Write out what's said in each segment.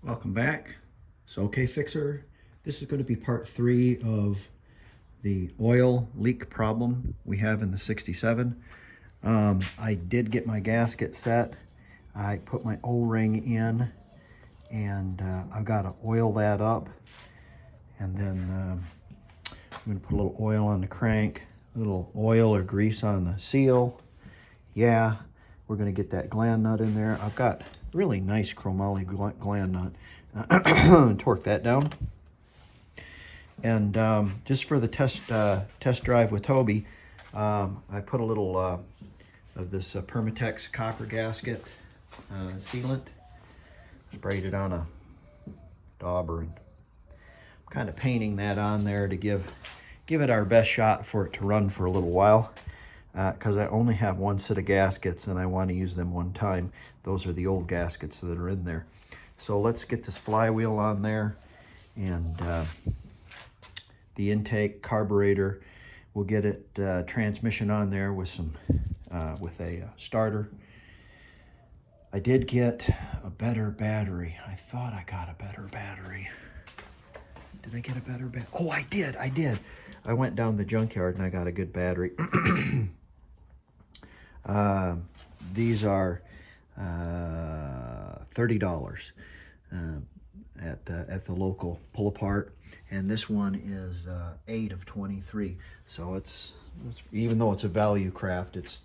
Welcome back. So OK Fixer, this is going to be part 3 of the oil leak problem we have in the 67. I did get my gasket set. I put my O-ring in, and I've got to oil that up, and then I'm going to put a little oil on the crank, a little oil or grease on the seal. Yeah, we're going to get that gland nut in there. I've got really nice chromoly gland nut. Torque that down. And just for the test drive with Toby, I put a little of this Permatex copper gasket sealant, sprayed it on a dauber, and I'm kind of painting that on there to give it our best shot for it to run for a little while, because I only have one set of gaskets and I want to use them one time. Those are the old gaskets that are in there. So let's get this flywheel on there, and the intake carburetor. We'll get it transmission on there with some with a starter. I did get a better battery. I thought I got a better battery. Did I get a better battery? Oh, I did. I went down the junkyard and I got a good battery. These are $30 at the local pull apart, and this one is 8 of 23. So it's even though it's a value craft, it's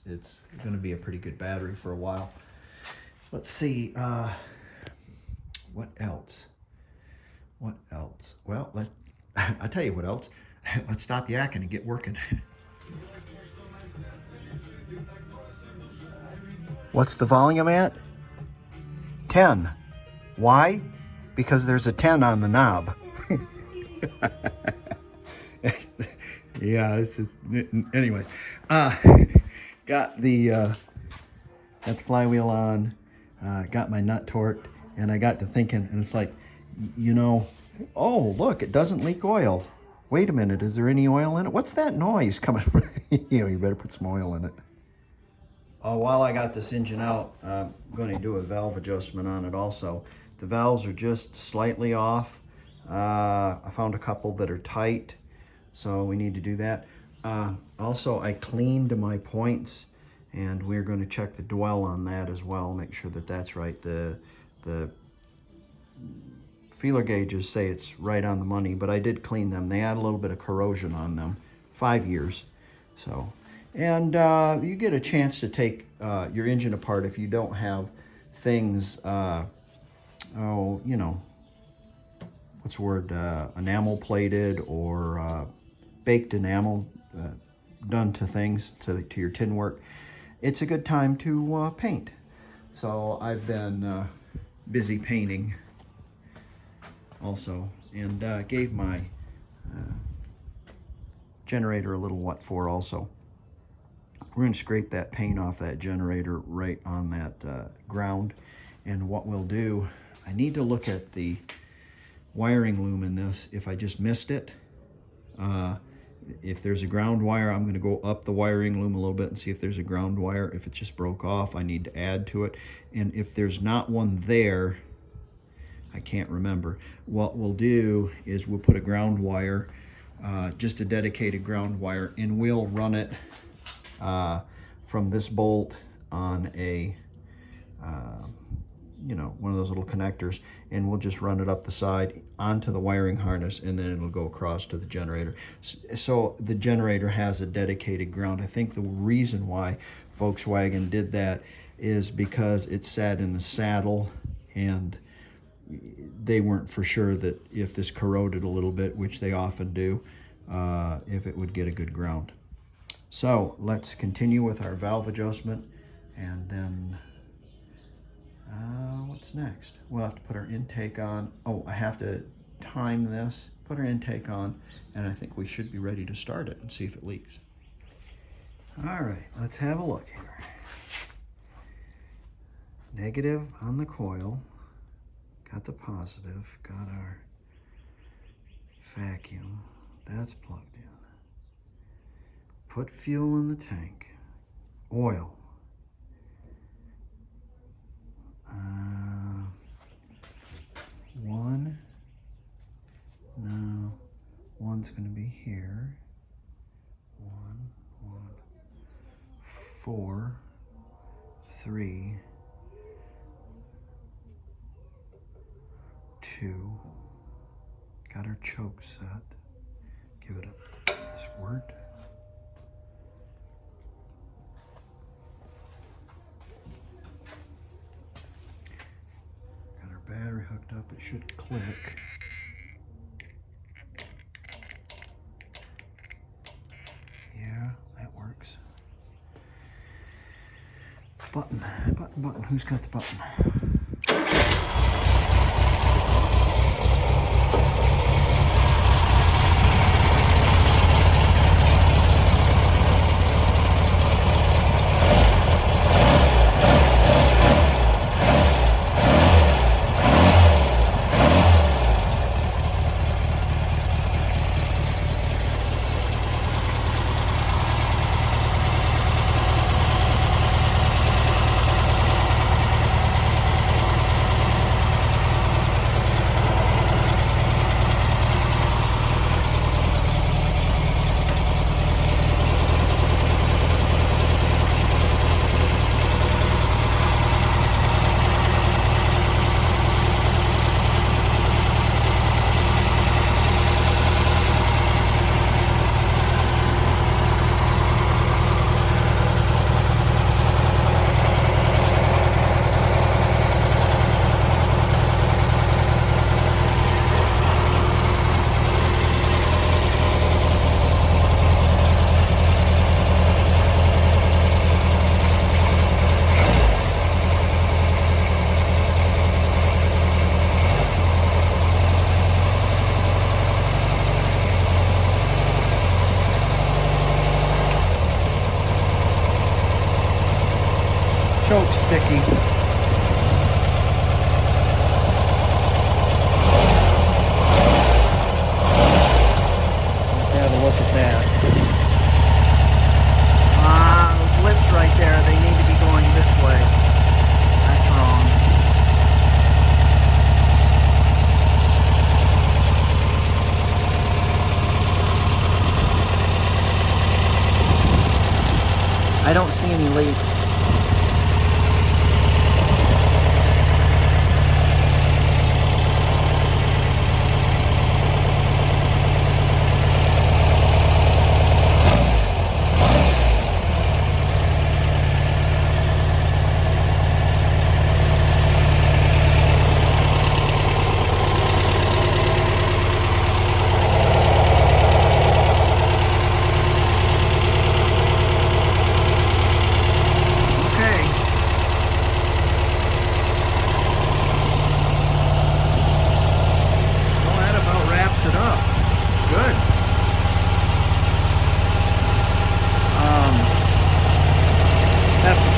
going to be a pretty good battery for a while. Let's see, what else? Well, I'll tell you what else. Let's stop yakking and get working. What's the volume at? 10. Why? Because there's a 10 on the knob. Yeah, this is, anyways. Got the flywheel on, got my nut torqued, and I got to thinking, and it's like, oh, look, it doesn't leak oil. Wait a minute, is there any oil in it? What's that noise coming from? You better put some oil in it. Oh, while I got this engine out, I'm going to do a valve adjustment on it also. The valves are just slightly off. I found a couple that are tight, so we need to do that. Also, I cleaned my points, and we're going to check the dwell on that as well, make sure that that's right. The feeler gauges say it's right on the money, but I did clean them. They had a little bit of corrosion on them, 5 years. So, and you get a chance to take your engine apart if you don't have things, what's the word, enamel plated or baked enamel done to things, to your tin work. It's a good time to paint. So I've been busy painting also, and gave my generator a little what for also. We're going to scrape that paint off that generator right on that ground. And what we'll do, I need to look at the wiring loom in this. If I just missed it, if there's a ground wire, I'm going to go up the wiring loom a little bit and see if there's a ground wire. If it just broke off, I need to add to it. And if there's not one there, I can't remember. What we'll do is we'll put a ground wire, just a dedicated ground wire, and we'll run it from this bolt on a one of those little connectors, and we'll just run it up the side onto the wiring harness, and then it'll go across to the generator. So the generator has a dedicated ground. I think the reason why Volkswagen did that is because it sat in the saddle, and they weren't for sure that if this corroded a little bit, which they often do, if it would get a good ground. So let's continue with our valve adjustment, and then what's next? We'll have to put our intake on. Oh, I have to time this, put our intake on, and I think we should be ready to start it and see if it leaks. All right, let's have a look here. Negative on the coil, got the positive, got our vacuum, that's plugged in. Put fuel in the tank, oil. one's going to be here. 1, 4, 3, 2. Got our choke set. Give it a squirt. Got our battery hooked up. It should click. Yeah, that works. Button. Who's got the button? Choke sticky. Let's have a look at that. Those lips right there, they need to be going this way. That's wrong. I don't see any leaks.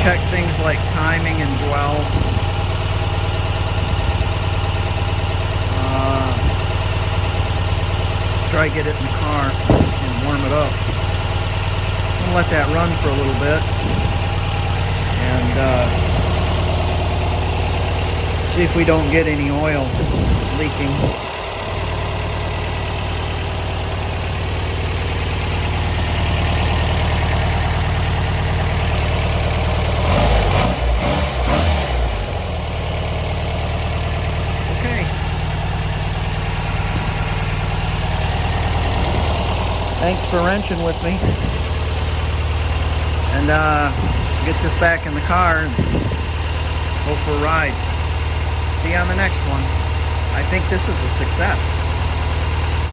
Check things like timing and dwell. Try to get it in the car and warm it up. I'm gonna let that run for a little bit and see if we don't get any oil leaking. Thanks for wrenching with me, and get this back in the car and go for a ride. See you on the next one. I think this is a success.